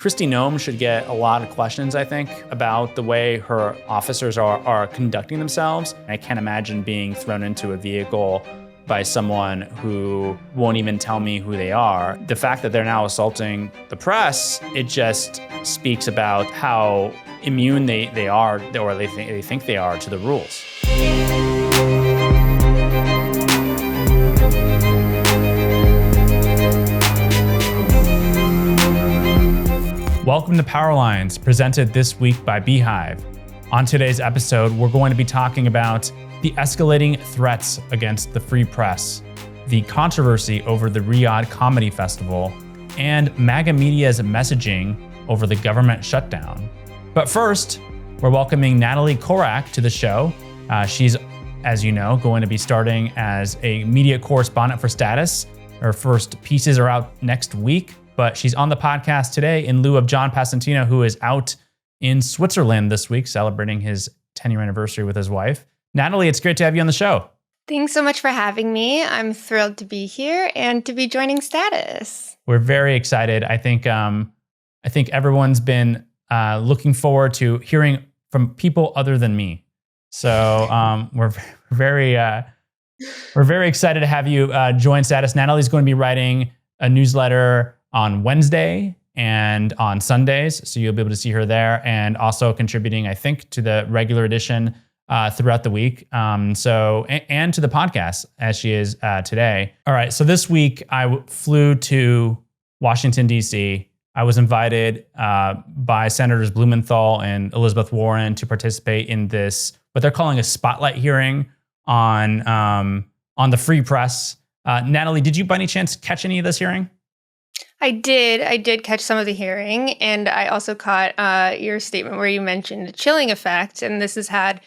Kristi Noem should get a lot of questions, I think, about the way her officers are conducting themselves. I can't imagine being thrown into a vehicle by someone who won't even tell me who they are. The fact that they're now assaulting the press, it just speaks about how immune they are, or they think they are, to the rules. Welcome to Powerlines, presented this week by Beehive. On today's episode, we're going to be talking about the escalating threats against the free press, the controversy over the Riyadh Comedy Festival, and MAGA media's messaging over the government shutdown. But first, we're welcoming Natalie Korach to the show. She's, as you know, going to be starting as a media correspondent for Status. Her first pieces are out next week, but she's on the podcast today in lieu of John Passantino, who is out in Switzerland this week celebrating his 10-year anniversary with his wife. Natalie, it's great to have you on the show. Thanks so much for having me. I'm thrilled to be here and to be joining Status. We're very excited. I think everyone's been looking forward to hearing from people other than me. So we're very excited to have you join Status. Natalie's going to be writing a newsletter on Wednesday and on Sundays, so you'll be able to see her there, and also contributing, I think, to the regular edition throughout the week. And to the podcast, as she is today. All right, so this week I flew to Washington, D.C. I was invited by Senators Blumenthal and Elizabeth Warren to participate in this, what they're calling a spotlight hearing on the free press. Natalie, did you by any chance catch any of this hearing? I did catch some of the hearing, and I also caught your statement where you mentioned a chilling effect, and this has had,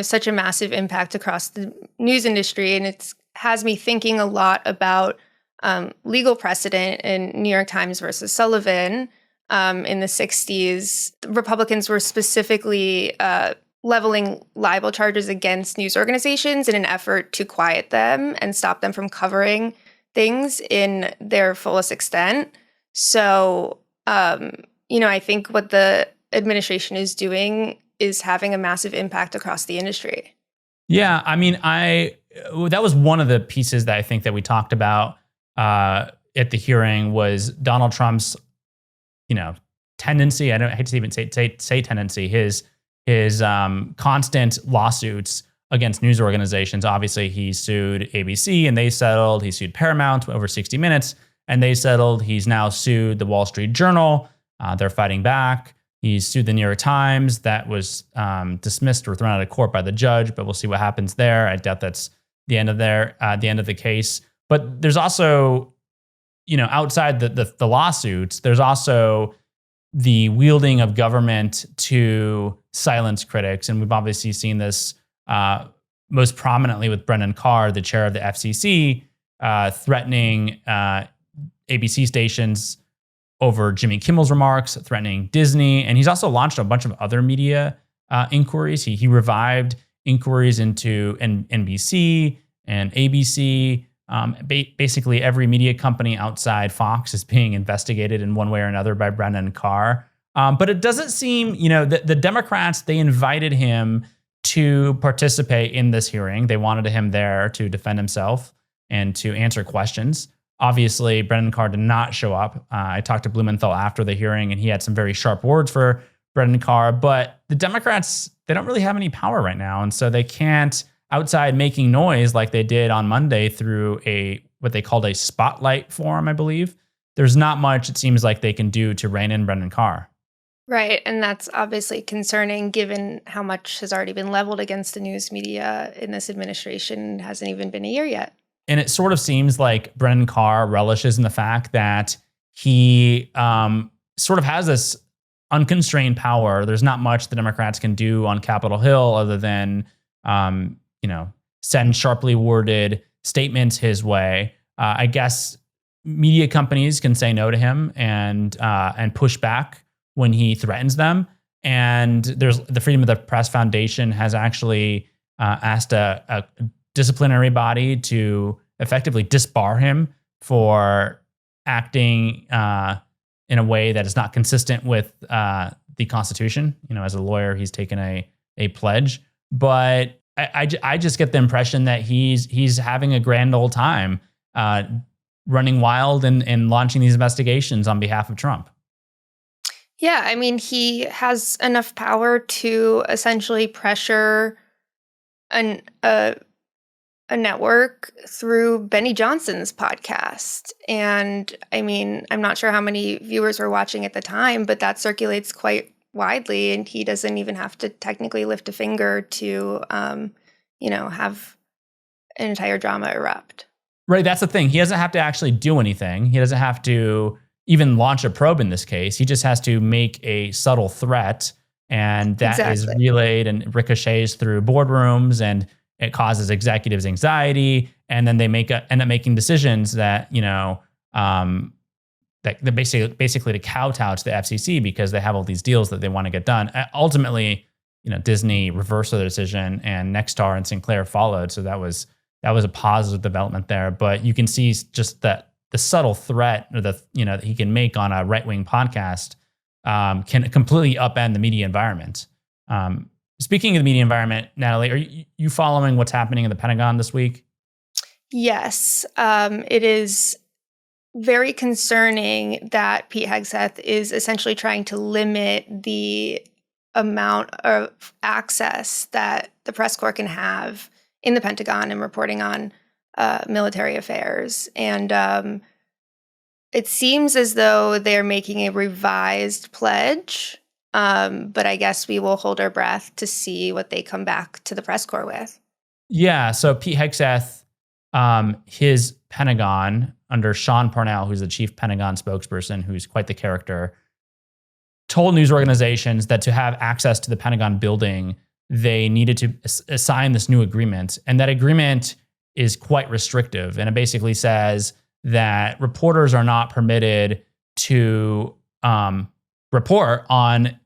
such a massive impact across the news industry, and it has me thinking a lot about legal precedent in New York Times versus Sullivan in the 60s. Republicans were specifically leveling libel charges against news organizations in an effort to quiet them and stop them from covering things in their fullest extent. So, I think what the administration is doing is having a massive impact across the industry. Yeah, I mean, that was one of the pieces that I think that we talked about at the hearing was Donald Trump's, tendency. I hate to even say tendency. His constant lawsuits against news organizations. Obviously, he sued ABC and they settled. He sued Paramount over 60 Minutes and they settled. He's now sued the Wall Street Journal. They're fighting back. He's sued the New York Times. That was dismissed or thrown out of court by the judge, but we'll see what happens there. I doubt that's the end of the case. But there's also, outside the lawsuits, there's also the wielding of government to silence critics. And we've obviously seen this most prominently with Brendan Carr, the chair of the FCC, threatening ABC stations over Jimmy Kimmel's remarks, threatening Disney. And he's also launched a bunch of other media inquiries. He revived inquiries into NBC and ABC. Basically, every media company outside Fox is being investigated in one way or another by Brendan Carr. But it doesn't seem, the Democrats, they invited him to participate in this hearing. They wanted him there to defend himself and to answer questions. Obviously, Brendan Carr did not show up. I talked to Blumenthal after the hearing, and he had some very sharp words for Brendan Carr. But the Democrats, they don't really have any power right now, and so they can't, outside making noise like they did on Monday through what they called a spotlight forum, I believe. There's not much, it seems like, they can do to rein in Brendan Carr. Right, and that's obviously concerning given how much has already been leveled against the news media in this administration. It hasn't even been a year yet. And it sort of seems like Brendan Carr relishes in the fact that he sort of has this unconstrained power. There's not much the Democrats can do on Capitol Hill other than, send sharply worded statements his way. I guess media companies can say no to him and push back when he threatens them. And there's the Freedom of the Press Foundation has actually asked a disciplinary body to effectively disbar him for acting in a way that is not consistent with the Constitution. You know, as a lawyer, he's taken a pledge, but I just get the impression that he's having a grand old time running wild and launching these investigations on behalf of Trump. Yeah, I mean, he has enough power to essentially pressure a network through Benny Johnson's podcast. And I mean, I'm not sure how many viewers were watching at the time, but that circulates quite widely, and he doesn't even have to technically lift a finger to, have an entire drama erupt. Right, that's the thing. He doesn't have to actually do anything. He doesn't have to even launch a probe in this case. He just has to make a subtle threat, and that is relayed and ricochets through boardrooms, and it causes executives anxiety, and then they end up making decisions that that basically to kowtow to the FCC because they have all these deals that they want to get done. Ultimately, Disney reversed their decision, and Nexstar and Sinclair followed. So that was a positive development there. But you can see just that the subtle threat or that he can make on a right-wing podcast can completely upend the media environment. Speaking of the media environment, Natalie, are you following what's happening in the Pentagon this week? Yes. It is very concerning that Pete Hegseth is essentially trying to limit the amount of access that the press corps can have in the Pentagon and reporting on military affairs. And it seems as though they're making a revised pledge. But I guess we will hold our breath to see what they come back to the press corps with. Yeah. So Pete Hegseth, his Pentagon under Sean Parnell, who's the chief Pentagon spokesperson, who's quite the character, told news organizations that to have access to the Pentagon building, they needed to sign this new agreement. And that agreement is quite restrictive. And it basically says that reporters are not permitted to report on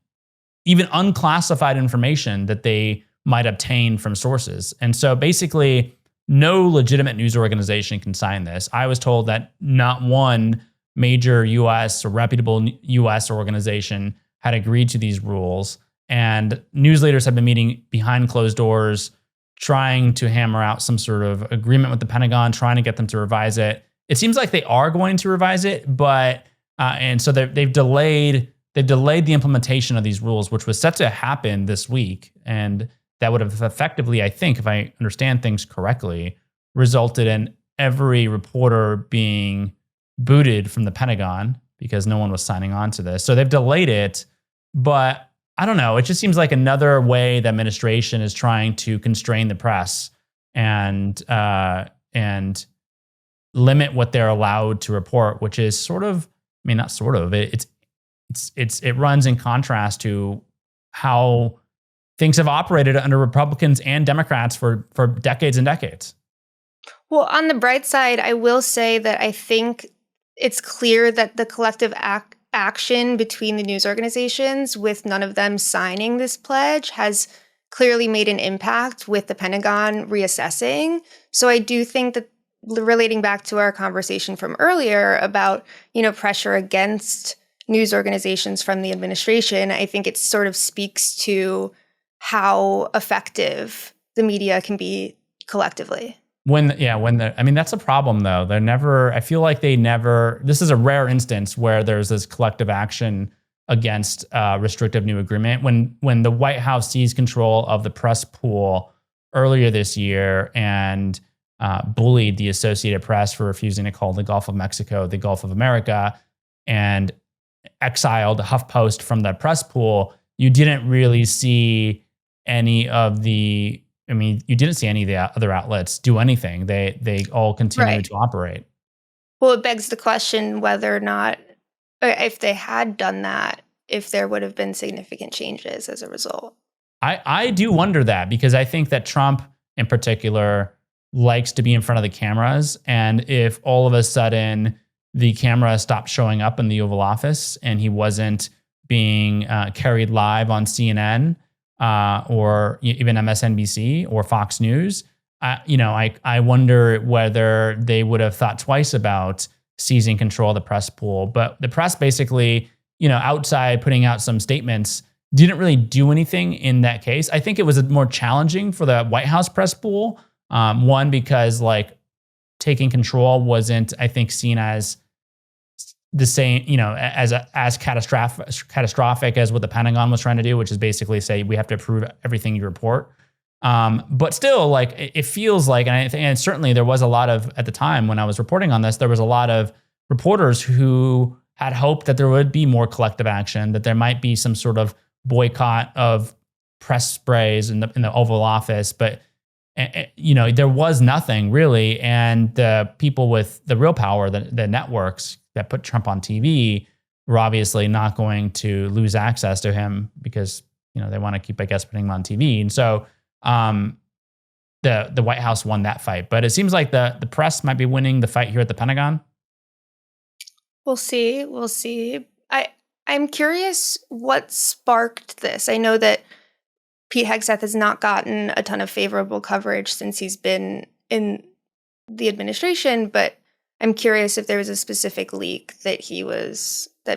even unclassified information that they might obtain from sources. And so basically, no legitimate news organization can sign this. I was told that not one major U.S. or reputable U.S. organization had agreed to these rules. And news leaders have been meeting behind closed doors, trying to hammer out some sort of agreement with the Pentagon, trying to get them to revise it. It seems like they are going to revise it, but and so they've delayed the implementation of these rules, which was set to happen this week. And that would have effectively, I think, if I understand things correctly, resulted in every reporter being booted from the Pentagon because no one was signing on to this. So they've delayed it, but I don't know. It just seems like another way the administration is trying to constrain the press and limit what they're allowed to report, which is sort of, I mean, not sort of, it runs in contrast to how things have operated under Republicans and Democrats for decades and decades. Well, on the bright side, I will say that I think it's clear that the collective action between the news organizations, with none of them signing this pledge, has clearly made an impact with the Pentagon reassessing. So I do think that, relating back to our conversation from earlier about, pressure against news organizations from the administration, I think it sort of speaks to how effective the media can be collectively. That's a problem though. I feel like this is a rare instance where there's this collective action against restrictive new agreement. When the White House seized control of the press pool earlier this year and bullied the Associated Press for refusing to call the Gulf of Mexico the Gulf of America and exiled HuffPost from the press pool, you didn't really see any of the other outlets do anything. They all continue to operate. Well, it begs the question whether or not, if they had done that, if there would have been significant changes as a result. I do wonder that, because I think that Trump in particular likes to be in front of the cameras. And if all of a sudden the camera stopped showing up in the Oval Office and he wasn't being carried live on CNN, or even MSNBC or Fox News, I wonder whether they would have thought twice about seizing control of the press pool. But the press basically, outside putting out some statements, didn't really do anything in that case. I think it was more challenging for the White House press pool. One, because like taking control wasn't, I think, seen as the same, as catastrophic as what the Pentagon was trying to do, which is basically say we have to approve everything you report. But still, like it feels like, and certainly there was a lot of, at the time when I was reporting on this, there was a lot of reporters who had hoped that there would be more collective action, that there might be some sort of boycott of press sprays in the Oval Office, but there was nothing really. And the people with the real power, the networks that put Trump on TV, were obviously not going to lose access to him because they want to keep, I guess, putting him on TV. And so the White House won that fight, but it seems like the press might be winning the fight here at the Pentagon. We'll see. I'm curious what sparked this. I know that Pete Hegseth has not gotten a ton of favorable coverage since he's been in the administration, but I'm curious if there was a specific leak that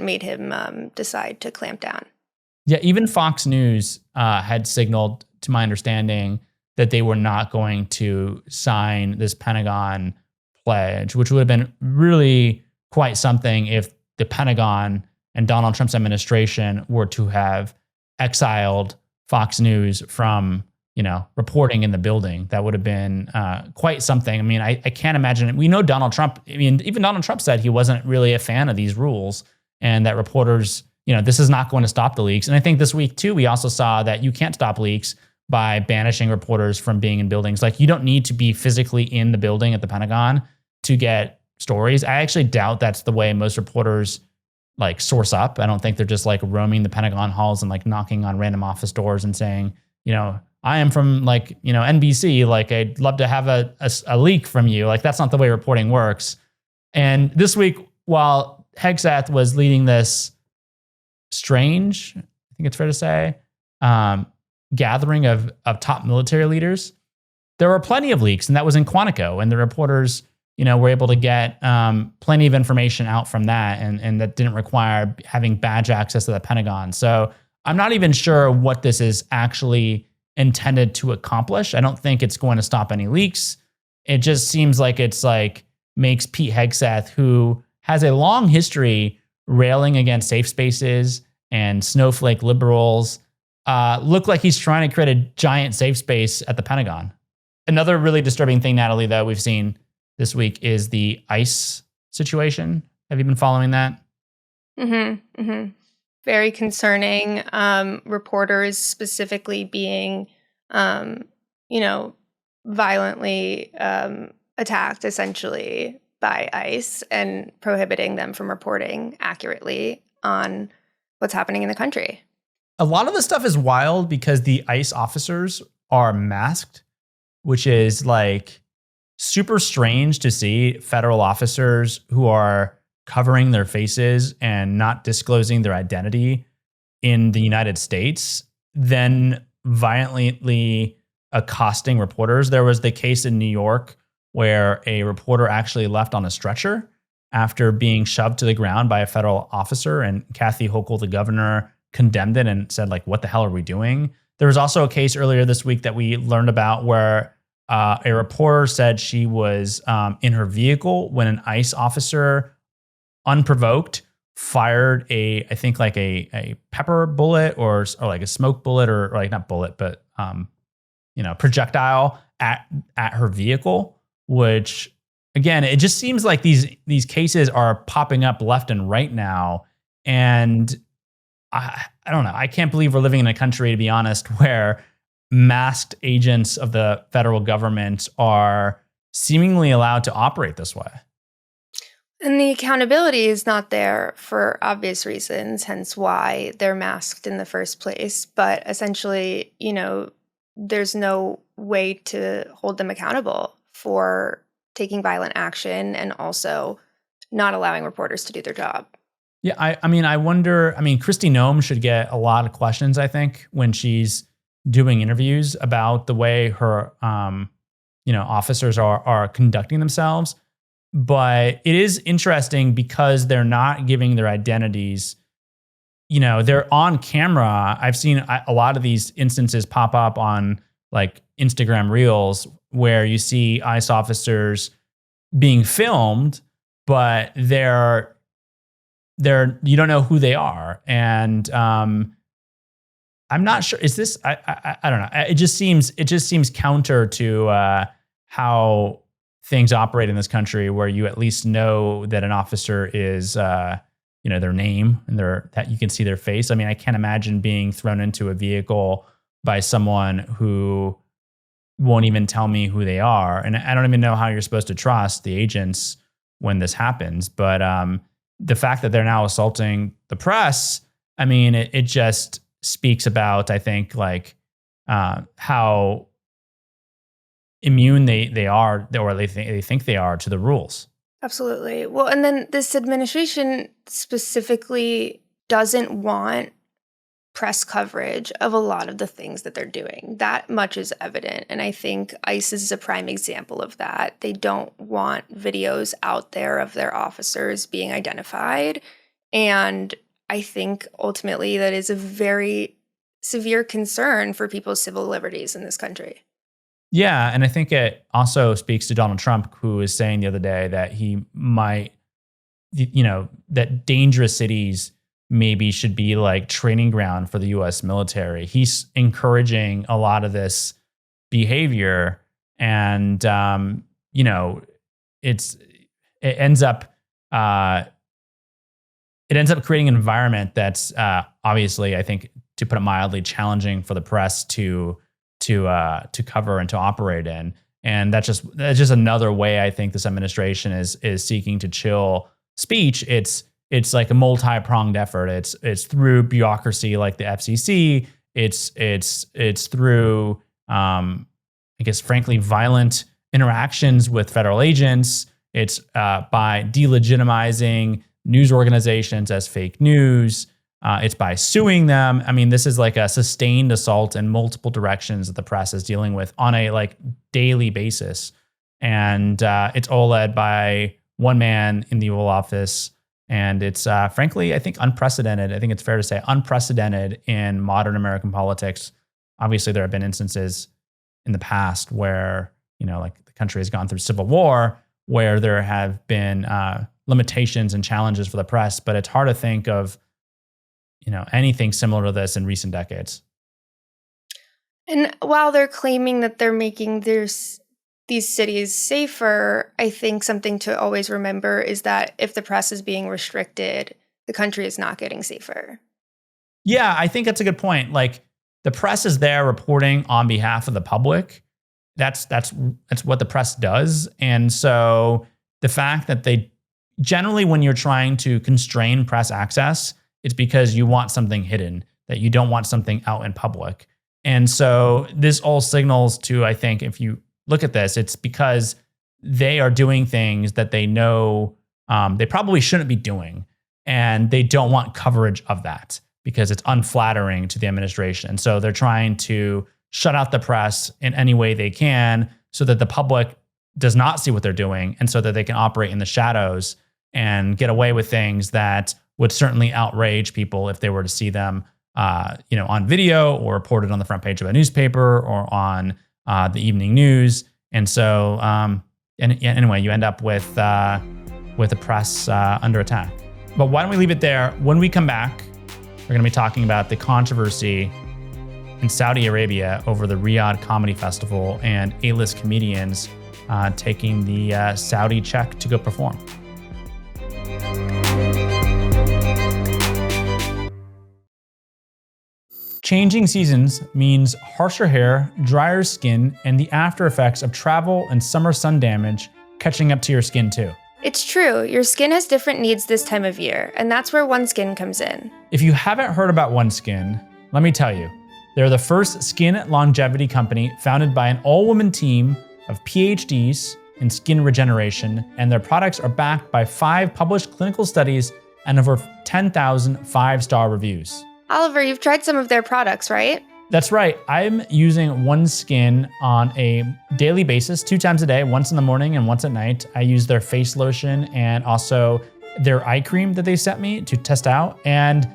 made him decide to clamp down. Yeah, even Fox News had signaled, to my understanding, that they were not going to sign this Pentagon pledge, which would have been really quite something if the Pentagon and Donald Trump's administration were to have exiled Fox News from, reporting in the building. That would have been quite something. I mean, I can't imagine it. We know Donald Trump. I mean, even Donald Trump said he wasn't really a fan of these rules and that reporters, this is not going to stop the leaks. And I think this week too, we also saw that you can't stop leaks by banishing reporters from being in buildings. Like you don't need to be physically in the building at the Pentagon to get stories. I actually doubt that's the way most reporters like source up. I don't think they're just like roaming the Pentagon halls and like knocking on random office doors and saying, I am from like, NBC, like I'd love to have a leak from you. Like that's not the way reporting works. And this week, while Hegseth was leading this strange, I think it's fair to say, gathering of top military leaders, there were plenty of leaks, and that was in Quantico, and the reporters were able to get plenty of information out from that, and that didn't require having badge access to the Pentagon. So I'm not even sure what this is actually intended to accomplish. I don't think it's going to stop any leaks. It just seems like it's like makes Pete Hegseth, who has a long history railing against safe spaces and snowflake liberals, look like he's trying to create a giant safe space at the Pentagon. Another really disturbing thing, Natalie, that we've seen this week is the ICE situation. Have you been following that? Mm-hmm. Mm-hmm. Very concerning. Reporters specifically being, violently attacked essentially by ICE and prohibiting them from reporting accurately on what's happening in the country. A lot of the stuff is wild because the ICE officers are masked, which is like super strange to see federal officers who are covering their faces and not disclosing their identity in the United States, then violently accosting reporters. There was the case in New York where a reporter actually left on a stretcher after being shoved to the ground by a federal officer, and Kathy Hochul, the governor, condemned it and said, like, what the hell are we doing? There was also a case earlier this week that we learned about where a reporter said she was in her vehicle when an ICE officer, unprovoked, fired a pepper bullet or like a smoke bullet, or like not bullet, but projectile at her vehicle, which again, it just seems like these cases are popping up left and right now. And I don't know. I can't believe we're living in a country, to be honest, where masked agents of the federal government are seemingly allowed to operate this way. And the accountability is not there for obvious reasons, hence why they're masked in the first place. But essentially, there's no way to hold them accountable for taking violent action and also not allowing reporters to do their job. Yeah, I wonder, Kristi Noem should get a lot of questions, I think, when she's doing interviews about the way her, officers are conducting themselves. But it is interesting because they're not giving their identities. You know, they're on camera. I've seen a lot of these instances pop up on like Instagram Reels where you see ICE officers being filmed, but they're you don't know who they are. And I'm not sure. Is this? I don't know. It just seems counter to how things operate in this country, where you at least know that an officer is, their name and that you can see their face. I mean, I can't imagine being thrown into a vehicle by someone who won't even tell me who they are, and I don't even know how you're supposed to trust the agents when this happens. But the fact that they're now assaulting the press, I mean, it just speaks about, I think, like how immune they are, or they think they are, to the rules. Absolutely. Well, and then this administration specifically doesn't want press coverage of a lot of the things that they're doing. That much is evident. And I think ICE is a prime example of that. They don't want videos out there of their officers being identified. And I think ultimately that is a very severe concern for people's civil liberties in this country. Yeah, and I think it also speaks to Donald Trump, who was saying the other day that he might, that dangerous cities maybe should be like training ground for the U.S. military. He's encouraging a lot of this behavior, and it ends up creating an environment that's obviously, I think, to put it mildly, challenging for the press to cover and to operate in. And that's just another way I think this administration is seeking to chill speech. It's like a multi-pronged effort. It's through bureaucracy like the FCC. It's through I guess, frankly, violent interactions with federal agents. It's by delegitimizing news organizations as fake news. It's by suing them. I mean, this is like a sustained assault in multiple directions that the press is dealing with on a like daily basis. And it's all led by one man in the Oval Office. And it's frankly, I think, unprecedented. I think it's fair to say unprecedented in modern American politics. Obviously, there have been instances in the past where, like the country has gone through civil war, where there have been limitations and challenges for the press. But it's hard to think of anything similar to this in recent decades. And while they're claiming that they're making these cities safer, I think something to always remember is that if the press is being restricted, the country is not getting safer. Yeah, I think that's a good point. Like, the press is there reporting on behalf of the public. That's what the press does. And so the fact that they generally, when you're trying to constrain press access, it's because you want something hidden, that you don't want something out in public. And so this all signals to, I think, if you look at this, it's because they are doing things that they know they probably shouldn't be doing. And they don't want coverage of that because it's unflattering to the administration. And so they're trying to shut out the press in any way they can so that the public does not see what they're doing, and so that they can operate in the shadows and get away with things that would certainly outrage people if they were to see them, on video or reported on the front page of a newspaper or on the evening news. And so, anyway, you end up with the press under attack. But why don't we leave it there? When we come back, we're going to be talking about the controversy in Saudi Arabia over the Riyadh Comedy Festival and A-list comedians taking the Saudi check to go perform. Changing seasons means harsher hair, drier skin, and the after effects of travel and summer sun damage catching up to your skin too. It's true, your skin has different needs this time of year, and that's where OneSkin comes in. If you haven't heard about OneSkin, let me tell you. They're the first skin longevity company founded by an all-woman team of PhDs in skin regeneration, and their products are backed by 5 published clinical studies and over 10,000 5-star reviews. Oliver, you've tried some of their products, right? That's right. I'm using OneSkin on a daily basis, 2 times a day, once in the morning and once at night. I use their face lotion and also their eye cream that they sent me to test out. And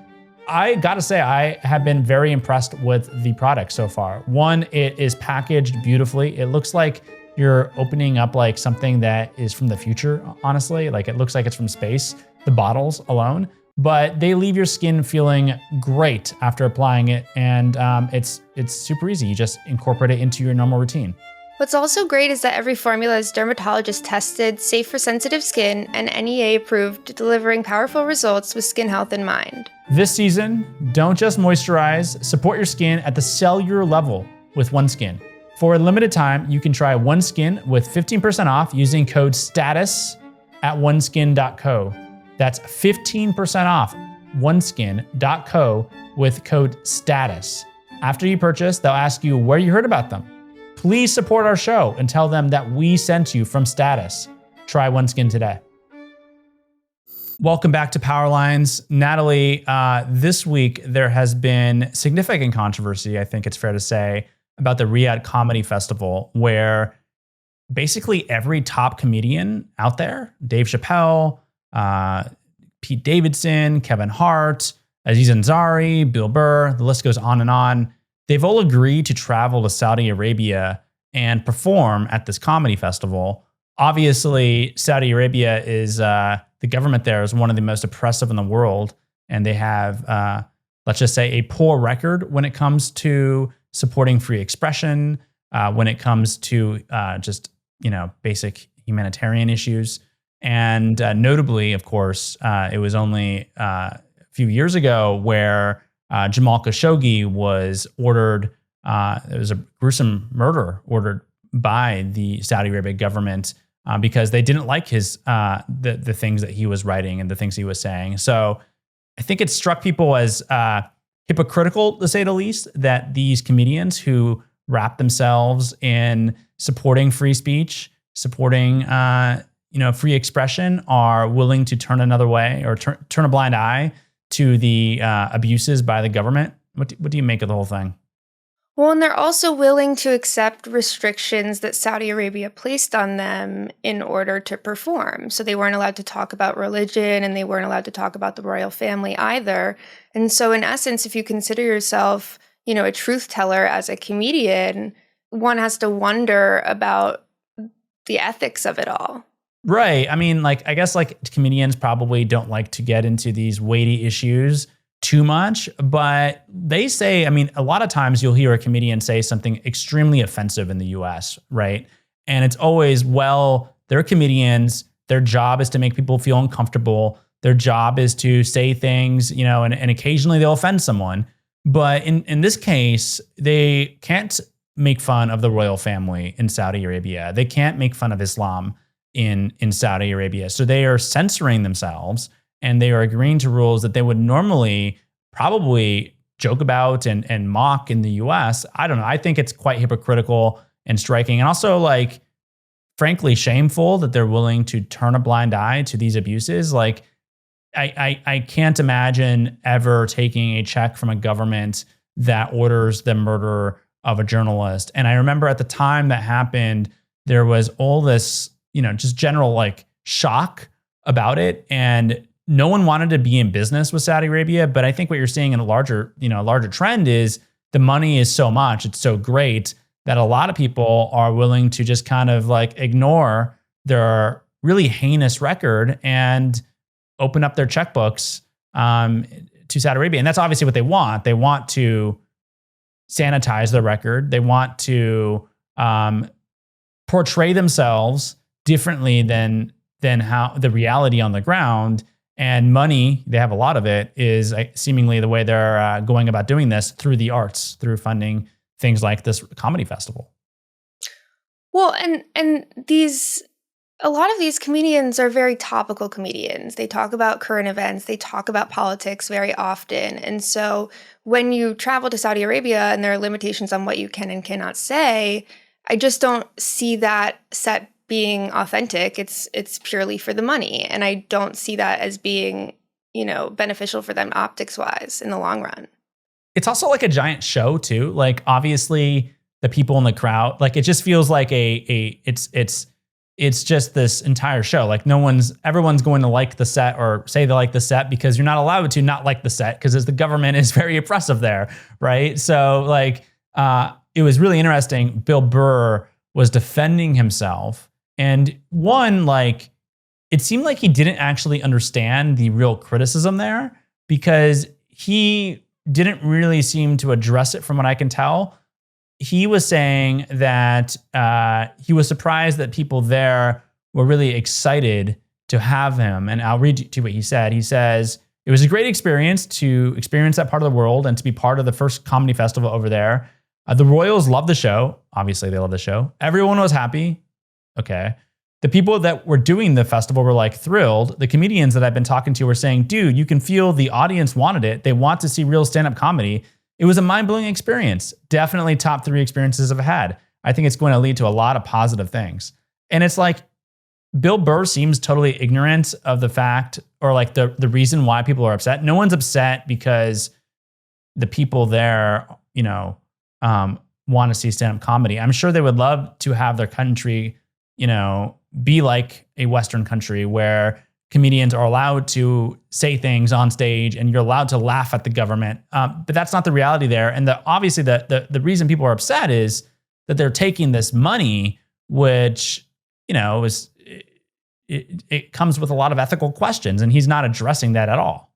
I gotta say, I have been very impressed with the product so far. One, it is packaged beautifully. It looks like you're opening up like something that is from the future, honestly. Like it looks like it's from space, the bottles alone. But they leave your skin feeling great after applying it. And it's super easy. You just incorporate it into your normal routine. What's also great is that every formula is dermatologist tested, safe for sensitive skin, and NEA approved, delivering powerful results with skin health in mind. This season, don't just moisturize, support your skin at the cellular level with OneSkin. For a limited time, you can try OneSkin with 15% off using code STATUS at oneskin.co. That's 15% off oneskin.co with code STATUS. After you purchase, they'll ask you where you heard about them. Please support our show and tell them that we sent you from Status. Try OneSkin today. Welcome back to Powerlines. Natalie, this week there has been significant controversy, I think it's fair to say, about the Riyadh Comedy Festival, where basically every top comedian out there, Dave Chappelle, Pete Davidson, Kevin Hart, Aziz Ansari, Bill Burr, the list goes on and on. They've all agreed to travel to Saudi Arabia and perform at this comedy festival. Obviously, Saudi Arabia is, the government there is one of the most oppressive in the world. And they have, let's just say, a poor record when it comes to supporting free expression, when it comes to just, basic humanitarian issues. And notably, of course, it was only a few years ago where Jamal Khashoggi was ordered, it was a gruesome murder ordered by the Saudi Arabia government because they didn't like his the things that he was writing and the things he was saying. So I think it struck people as hypocritical, to say the least, that these comedians who wrap themselves in supporting free speech, supporting free expression, are willing to turn another way or turn a blind eye to the abuses by the government. What do you make of the whole thing? Well, and they're also willing to accept restrictions that Saudi Arabia placed on them in order to perform. So they weren't allowed to talk about religion, and they weren't allowed to talk about the royal family either. And so in essence, if you consider yourself, a truth teller as a comedian, one has to wonder about the ethics of it all. Right. I mean, I guess comedians probably don't like to get into these weighty issues too much, but they say, a lot of times you'll hear a comedian say something extremely offensive in the US, right? And it's always, well, they're comedians. Their job is to make people feel uncomfortable. Their job is to say things, and occasionally they'll offend someone. But in this case, they can't make fun of the royal family in Saudi Arabia. They can't make fun of Islam in Saudi Arabia. So they are censoring themselves, and they are agreeing to rules that they would normally probably joke about and mock in the US. I don't know. I think it's quite hypocritical and striking, and also frankly shameful that they're willing to turn a blind eye to these abuses. I can't imagine ever taking a check from a government that orders the murder of a journalist. And I remember at the time that happened, there was all this, just general shock about it. And no one wanted to be in business with Saudi Arabia. But I think what you're seeing in a larger trend is the money is so much, it's so great that a lot of people are willing to just kind of ignore their really heinous record and open up their checkbooks to Saudi Arabia. And that's obviously what they want. They want to sanitize their record. They want to portray themselves differently than how the reality on the ground. And money, they have a lot of it, is seemingly the way they're going about doing this through the arts, through funding things like this comedy festival. Well, and a lot of these comedians are very topical comedians. They talk about current events. They talk about politics very often. And so when you travel to Saudi Arabia and there are limitations on what you can and cannot say, I just don't see that set being authentic. It's purely for the money. And I don't see that as being, beneficial for them optics wise in the long run. it's also like a giant show too. Like obviously the people in the crowd, like it just feels like it's just this entire show. Like everyone's going to like the set or say they like the set because you're not allowed to not like the set because the government is very oppressive there, right? So like it was really interesting. Bill Burr was defending himself, and one, like, it seemed like he didn't actually understand the real criticism there because he didn't really seem to address it from what I can tell. He was saying that he was surprised that people there were really excited to have him. And I'll read to you what he said. He says, "It was a great experience to experience that part of the world and to be part of the first comedy festival over there. The Royals loved the show. Obviously, they love the show. Everyone was happy. Okay. The people that were doing the festival were like thrilled. The comedians that I've been talking to were saying, dude, you can feel the audience wanted it. They want to see real stand-up comedy. It was a mind-blowing experience. Definitely top 3 experiences I've had. I think it's going to lead to a lot of positive things." And it's like, Bill Burr seems totally ignorant of the fact or like the reason why people are upset. No one's upset because the people there, want to see stand-up comedy. I'm sure they would love to have their country, be like a Western country where comedians are allowed to say things on stage and you're allowed to laugh at the government. But that's not the reality there. And obviously the reason people are upset is that they're taking this money, which, it comes with a lot of ethical questions, and he's not addressing that at all.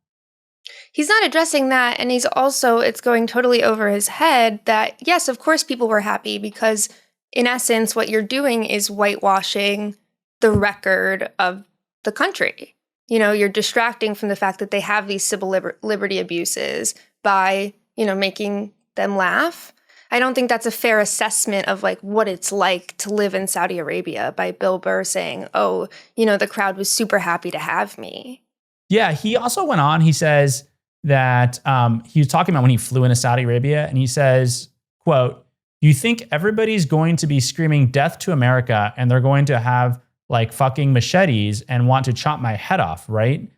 He's not addressing that. And it's going totally over his head that, yes, of course people were happy because in essence, what you're doing is whitewashing the record of the country. You're distracting from the fact that they have these civil liberty abuses by, making them laugh. I don't think that's a fair assessment of like what it's like to live in Saudi Arabia by Bill Burr saying, oh, the crowd was super happy to have me. Yeah, he also went on, he says that he was talking about when he flew into Saudi Arabia, and he says, quote, "You think everybody's going to be screaming death to America and they're going to have like fucking machetes and want to chop my head off, right?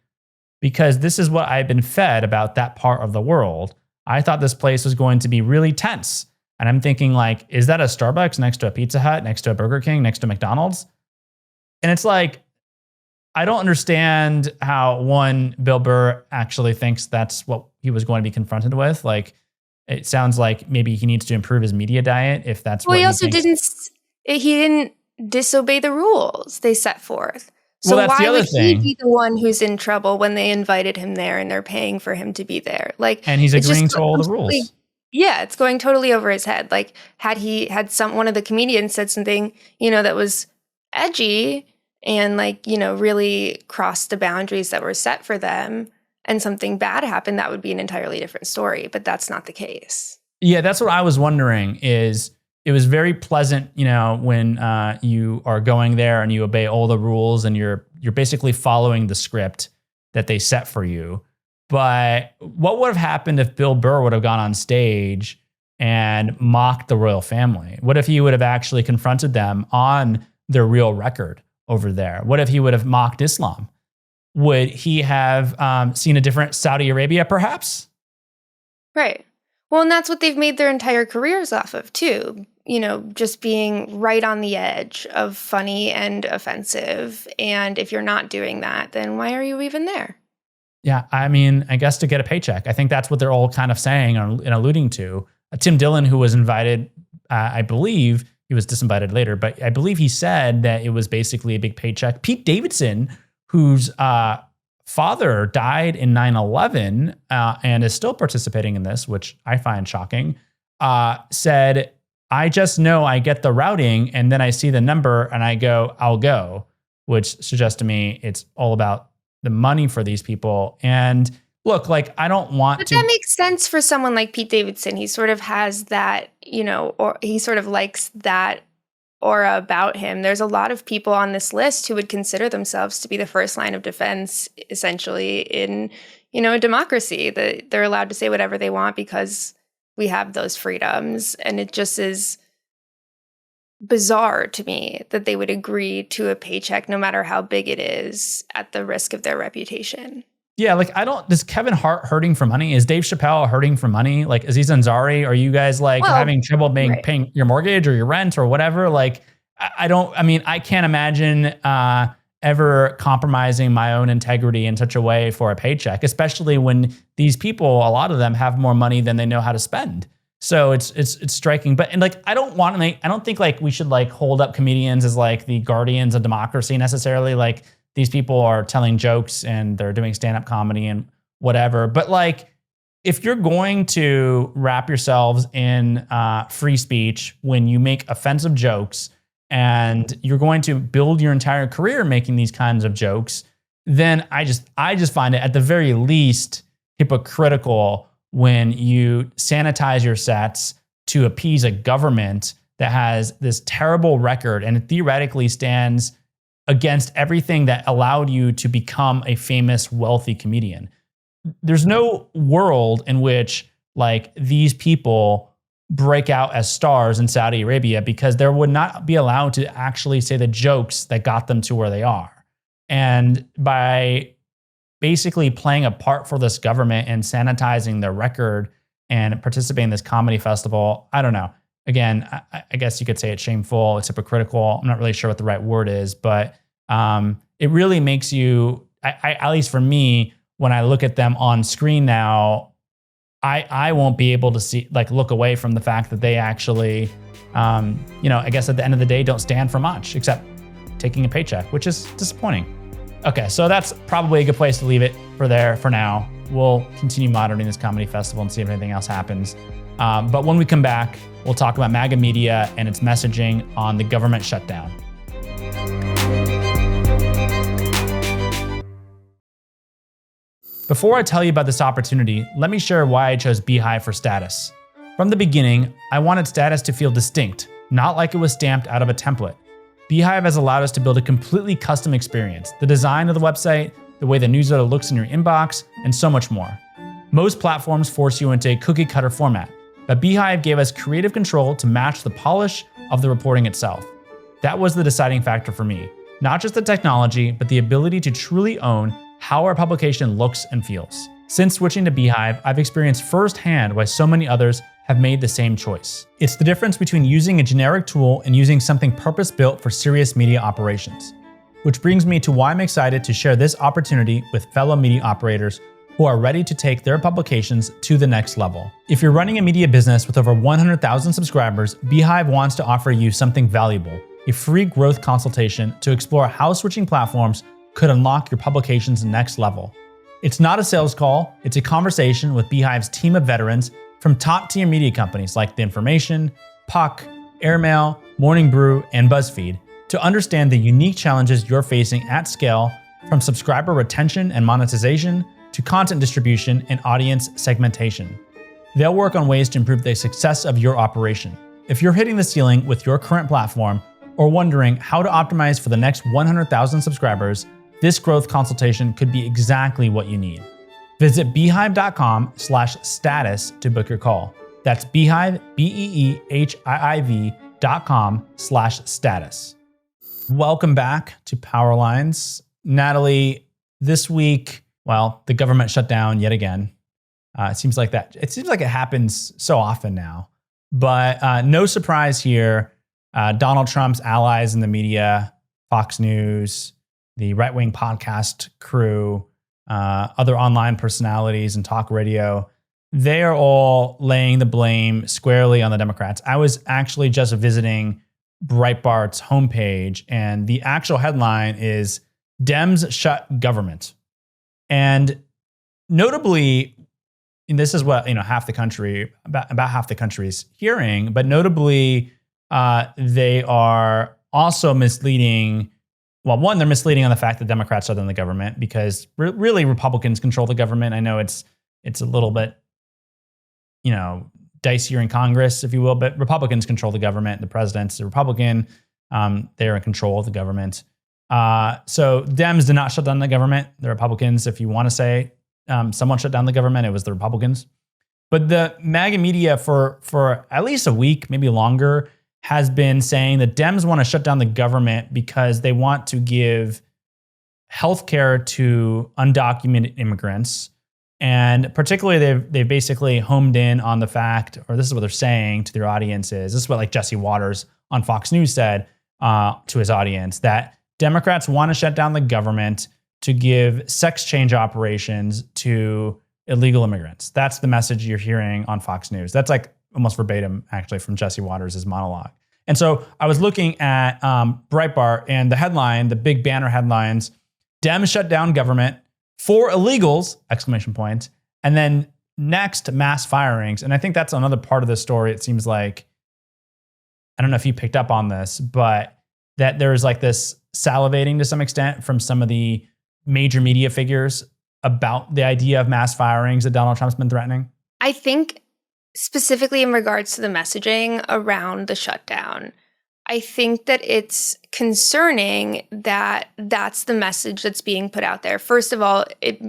Because this is what I've been fed about that part of the world. I thought this place was going to be really tense." And I'm thinking like, is that a Starbucks next to a Pizza Hut, next to a Burger King, next to McDonald's? And it's like, I don't understand how Bill Burr actually thinks that's what he was going to be confronted with. Like, it sounds like maybe he needs to improve his media diet if that's what he also thinks. He didn't disobey the rules they set forth. So well, why would he be the one who's in trouble when they invited him there and they're paying for him to be there? Like, and he's agreeing to all the rules. Yeah, it's going totally over his head. Like, had one of the comedians said something, that was edgy and like, really crossed the boundaries that were set for them and something bad happened, that would be an entirely different story. But that's not the case. Yeah, that's what I was wondering is it was very pleasant, when you are going there and you obey all the rules and you're basically following the script that they set for you. But what would have happened if Bill Burr would have gone on stage and mocked the royal family? What if he would have actually confronted them on their real record over there? What if he would have mocked Islam? Would he have seen a different Saudi Arabia, perhaps? Right. Well, and that's what they've made their entire careers off of, too. Just being right on the edge of funny and offensive. And if you're not doing that, then why are you even there? Yeah, I mean, I guess to get a paycheck. I think that's what they're all kind of saying and alluding to. Tim Dillon, who was invited, I believe he was disinvited later, but I believe he said that it was basically a big paycheck. Pete Davidson, whose father died in 9/11 and is still participating in this, which I find shocking, said, "I just know I get the routing and then I see the number and I go, I'll go," which suggests to me it's all about the money for these people. And look, like, I don't want but to. That makes sense for someone like Pete Davidson. He sort of has that, or he sort of likes that aura about him. There's a lot of people on this list who would consider themselves to be the first line of defense, essentially, in, a democracy. That they're allowed to say whatever they want because we have those freedoms. And it just is bizarre to me that they would agree to a paycheck, no matter how big it is, at the risk of their reputation. Yeah, like does Kevin Hart hurting for money? Is Dave Chappelle hurting for money? Like Aziz Ansari, are you guys like Well, having trouble right. paying your mortgage or your rent or whatever? Like I mean, I can't imagine ever compromising my own integrity in such a way for a paycheck, especially when these people, a lot of them have more money than they know how to spend. So it's striking. But and like I don't think like we should like hold up comedians as like the guardians of democracy necessarily. Like these people are telling jokes and they're doing stand-up comedy and whatever. But like, if you're going to wrap yourselves in free speech when you make offensive jokes and you're going to build your entire career making these kinds of jokes, then I just find it at the very least hypocritical when you sanitize your sets to appease a government that has this terrible record and it theoretically stands against everything that allowed you to become a famous, wealthy comedian. There's no world in which like these people break out as stars in Saudi Arabia because they would not be allowed to actually say the jokes that got them to where they are. And by basically playing a part for this government and sanitizing their record and participating in this comedy festival, I don't know. Again, I guess you could say it's shameful, it's hypocritical. I'm not really sure what the right word is, but it really makes you, at least for me, when I look at them on screen now, I won't be able to see, like, look away from the fact that they actually, I guess at the end of the day, don't stand for much except taking a paycheck, which is disappointing. Okay, so that's probably a good place to leave it for now. We'll continue monitoring this comedy festival and see if anything else happens. But when we come back, we'll talk about MAGA media and its messaging on the government shutdown. Before I tell you about this opportunity, let me share why I chose Beehive for status. From the beginning, I wanted status to feel distinct, not like it was stamped out of a template. Beehive has allowed us to build a completely custom experience, the design of the website, the way the newsletter looks in your inbox, and so much more. Most platforms force you into a cookie-cutter format, but Beehive gave us creative control to match the polish of the reporting itself. That was the deciding factor for me, not just the technology, but the ability to truly own how our publication looks and feels. Since switching to Beehive, I've experienced firsthand why so many others have made the same choice. It's the difference between using a generic tool and using something purpose-built for serious media operations. Which brings me to why I'm excited to share this opportunity with fellow media operators who are ready to take their publications to the next level. If you're running a media business with over 100,000 subscribers, Beehive wants to offer you something valuable, a free growth consultation to explore how switching platforms could unlock your publication's next level. It's not a sales call, it's a conversation with Beehive's team of veterans from top-tier media companies like The Information, Puck, Airmail, Morning Brew, and BuzzFeed to understand the unique challenges you're facing at scale, from subscriber retention and monetization to content distribution and audience segmentation. They'll work on ways to improve the success of your operation. If you're hitting the ceiling with your current platform or wondering how to optimize for the next 100,000 subscribers, this growth consultation could be exactly what you need. Visit beehive.com/status to book your call. That's Beehive, BEEHIV.com/status. Welcome back to Power Lines. Natalie, this week, well, the government shut down yet again. It seems like it happens so often now. But no surprise here. Donald Trump's allies in the media, Fox News, the right-wing podcast crew, other online personalities and talk radio, they are all laying the blame squarely on the Democrats. I was actually just visiting Breitbart's homepage, and the actual headline is Dems Shut Government. And notably, and this is what half the country, about half the country is hearing, but notably, they are also misleading. Well, one, they're misleading on the fact that Democrats shut down the government because really Republicans control the government. I know it's a little bit, dicier in Congress, if you will, but Republicans control the government. The president's a Republican. They're in control of the government. So Dems did not shut down the government. The Republicans, if you want to say someone shut down the government, it was the Republicans. But the MAGA media for at least a week, maybe longer, has been saying that Dems want to shut down the government because they want to give healthcare to undocumented immigrants. And particularly, they've basically homed in on the fact, or this is what they're saying to their audiences. This is what like Jesse Waters on Fox News said to his audience, that Democrats want to shut down the government to give sex change operations to illegal immigrants. That's the message you're hearing on Fox News. That's like almost verbatim, actually, from Jesse Waters' monologue. And so I was looking at Breitbart, and the headline, the big banner headlines, Dems shut down government for illegals, exclamation point. And then next, mass firings. And I think that's another part of the story. It seems like, I don't know if you picked up on this, but that there's like this salivating to some extent from some of the major media figures about the idea of mass firings that Donald Trump's been threatening. I think specifically in regards to the messaging around the shutdown, I think that it's concerning that that's the message that's being put out there. First of all, it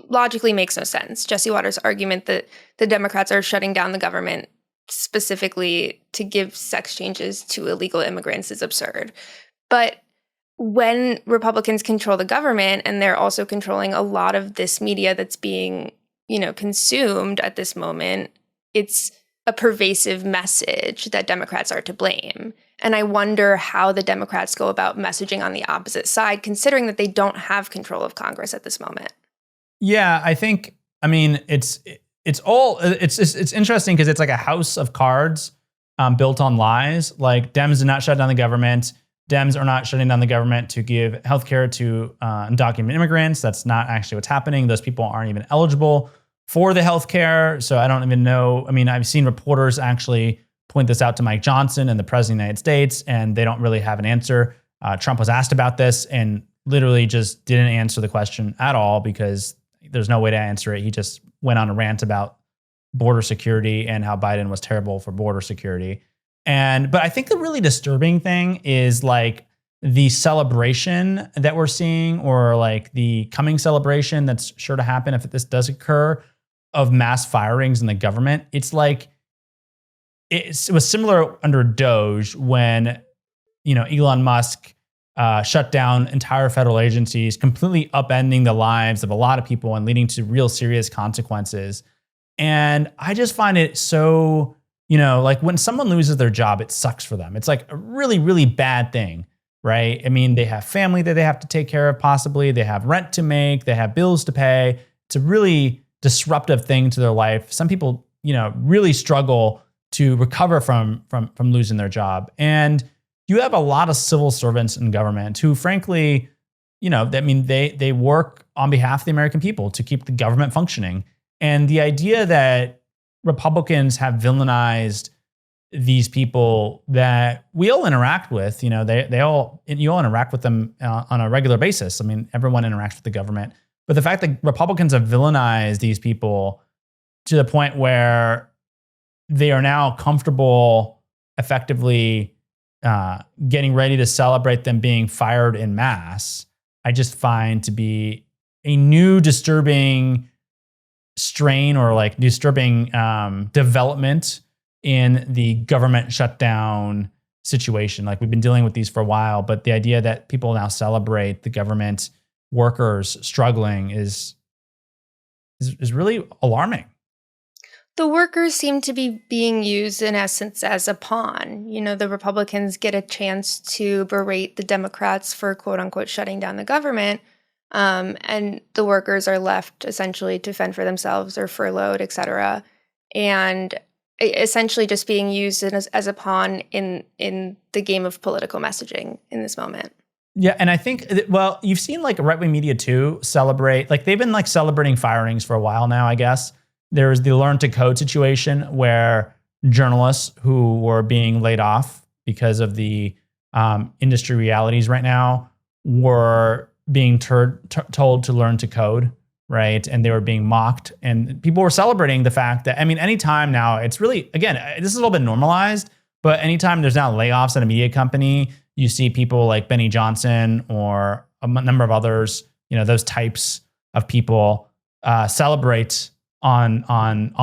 logically makes no sense. Jesse Waters' argument that the Democrats are shutting down the government specifically to give sex changes to illegal immigrants is absurd. But when Republicans control the government, and they're also controlling a lot of this media that's being, consumed at this moment, it's a pervasive message that Democrats are to blame. And I wonder how the Democrats go about messaging on the opposite side, considering that they don't have control of Congress at this moment. Yeah, I think, it's interesting because it's like a house of cards built on lies. Like Dems did not shut down the government. Dems are not shutting down the government to give healthcare to undocumented immigrants. That's not actually what's happening. Those people aren't even eligible for the healthcare. So I don't even know. I've seen reporters actually point this out to Mike Johnson and the president of the United States, and they don't really have an answer. Trump was asked about this and literally just didn't answer the question at all because there's no way to answer it. He just went on a rant about border security and how Biden was terrible for border security. But I think the really disturbing thing is like the celebration that we're seeing, or like the coming celebration that's sure to happen if this does occur, of mass firings in the government. It's like, it was similar under Doge when, Elon Musk shut down entire federal agencies, completely upending the lives of a lot of people and leading to real serious consequences. And I just find it so, like when someone loses their job, it sucks for them. It's like a really, really bad thing, right? They have family that they have to take care of, possibly. They have rent to make, they have bills to pay. It's a really disruptive thing to their life. Some people, really struggle to recover from losing their job. And you have a lot of civil servants in government who, frankly, they work on behalf of the American people to keep the government functioning. And the idea that Republicans have villainized these people that we all interact with, you all interact with them on a regular basis. Everyone interacts with the government. But the fact that Republicans have villainized these people to the point where they are now comfortable effectively getting ready to celebrate them being fired en masse, I just find to be a new disturbing strain, or like disturbing development in the government shutdown situation. Like we've been dealing with these for a while, but the idea that people now celebrate the government workers struggling is really alarming. The workers seem to be being used in essence as a pawn. The Republicans get a chance to berate the Democrats for quote unquote shutting down the government. And the workers are left essentially to fend for themselves or furloughed, et cetera. And essentially just being used as a pawn in the game of political messaging in this moment. Yeah, and I think, you've seen like right-wing media too celebrate, like they've been like celebrating firings for a while now, I guess. There was the Learn to Code situation where journalists who were being laid off because of the industry realities right now were being told to learn to code, right? And they were being mocked, and people were celebrating the fact that, anytime now, it's really, again, this is a little bit normalized, but anytime there's now layoffs at a media company, you see people like Benny Johnson or a number of others, those types of people celebrate online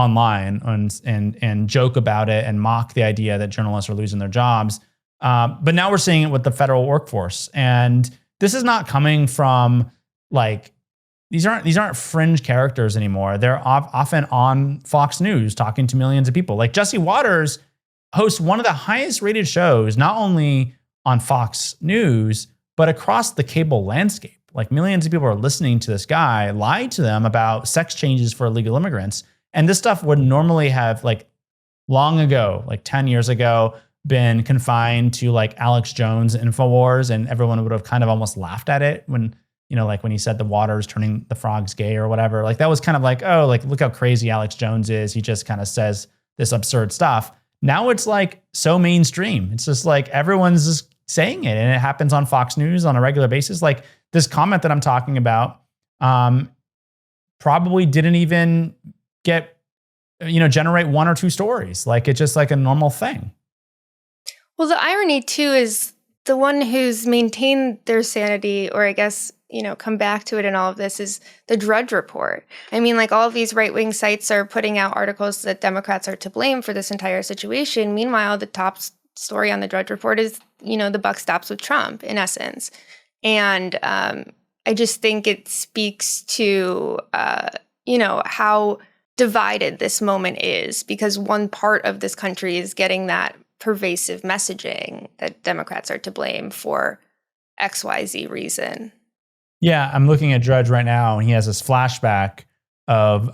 and joke about it and mock the idea that journalists are losing their jobs. But now we're seeing it with the federal workforce. And this is not coming from like, these aren't fringe characters anymore. They're often on Fox News talking to millions of people. Like Jesse Waters hosts one of the highest rated shows, not only on Fox News, but across the cable landscape. Like millions of people are listening to this guy lie to them about sex changes for illegal immigrants. And this stuff would normally have like long ago, like 10 years ago, been confined to like Alex Jones InfoWars, and everyone would have kind of almost laughed at it when, you know, like when he said the water's turning the frogs gay or whatever. Like that was kind of like, oh, like look how crazy Alex Jones is. He just kind of says this absurd stuff. Now it's like so mainstream. It's just like everyone's just saying it, and it happens on Fox News on a regular basis. Like this comment that I'm talking about probably didn't even get, generate one or two stories. Like it's just like a normal thing. Well, the irony too is the one who's maintained their sanity, or I guess, come back to it in all of this, is the Drudge Report. I mean, like all of these right-wing sites are putting out articles that Democrats are to blame for this entire situation. Meanwhile, the top story on the Drudge Report is, the buck stops with Trump, in essence. And I just think it speaks to, how divided this moment is, because one part of this country is getting that pervasive messaging that Democrats are to blame for XYZ reason. Yeah, I'm looking at Drudge right now, and he has this flashback of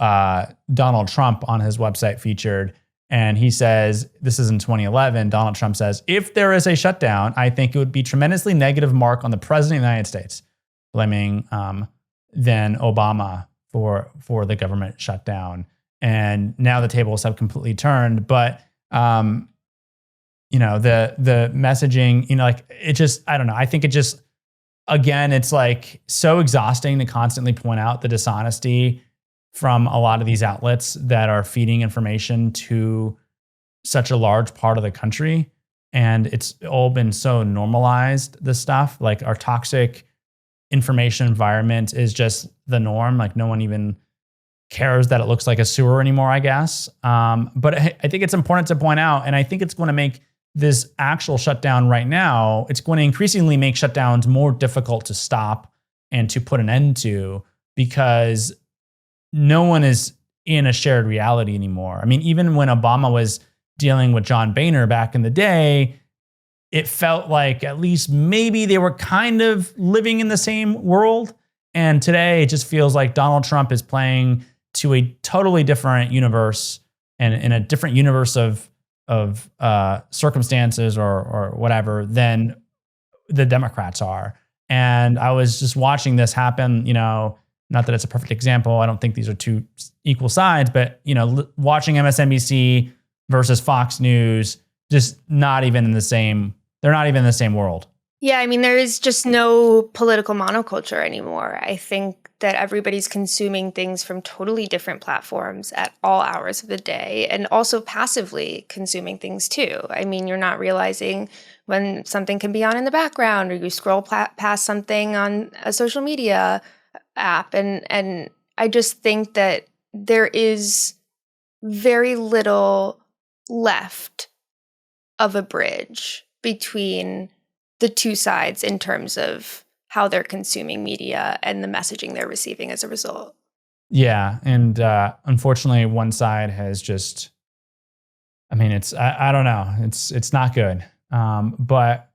Donald Trump on his website featured. And he says, this is in 2011, Donald Trump says, if there is a shutdown, I think it would be tremendously negative mark on the president of the United States, blaming then Obama for the government shutdown. And now the tables have completely turned. But, the messaging, like it just, I don't know. I think it just, again, it's like so exhausting to constantly point out the dishonesty from a lot of these outlets that are feeding information to such a large part of the country. And it's all been so normalized, this stuff. Like our toxic information environment is just the norm. Like no one even cares that it looks like a sewer anymore, I guess. But I think it's important to point out, and I think it's going to make this actual shutdown right now, it's going to increasingly make shutdowns more difficult to stop and to put an end to, because no one is in a shared reality anymore. I mean, even when Obama was dealing with John Boehner back in the day, it felt like at least maybe they were kind of living in the same world. And today it just feels like Donald Trump is playing to a totally different universe, and in a different universe of circumstances or whatever than the Democrats are. And I was just watching this happen, not that it's a perfect example. I don't think these are two equal sides, but, watching MSNBC versus Fox News, just not even in the same, they're not even in the same world. Yeah, I mean, there is just no political monoculture anymore. I think that everybody's consuming things from totally different platforms at all hours of the day, and also passively consuming things too. I mean, you're not realizing when something can be on in the background, or you scroll past something on a social media app. And I just think that there is very little left of a bridge between the two sides in terms of how they're consuming media and the messaging they're receiving as a result. Yeah. And unfortunately, one side has just, I mean, I don't know. It's not good. But,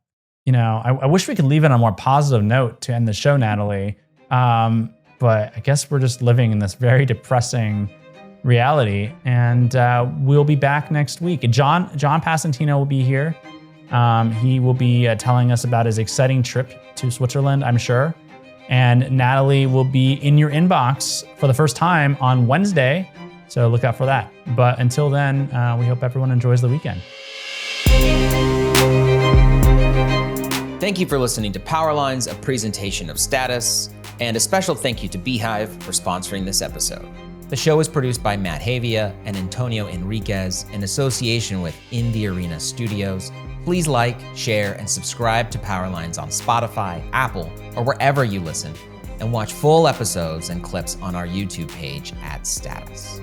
I wish we could leave it on a more positive note to end the show, Natalie. But I guess we're just living in this very depressing reality. And we'll be back next week. John Passantino will be here. He will be telling us about his exciting trip to Switzerland, I'm sure. And Natalie will be in your inbox for the first time on Wednesday. So look out for that. But until then, we hope everyone enjoys the weekend. Thank you for listening to Powerlines, a presentation of Status. And a special thank you to Beehive for sponsoring this episode. The show is produced by Matt Havia and Antonio Enriquez in association with In the Arena Studios. Please like, share, and subscribe to Powerlines on Spotify, Apple, or wherever you listen, and watch full episodes and clips on our YouTube page at Status.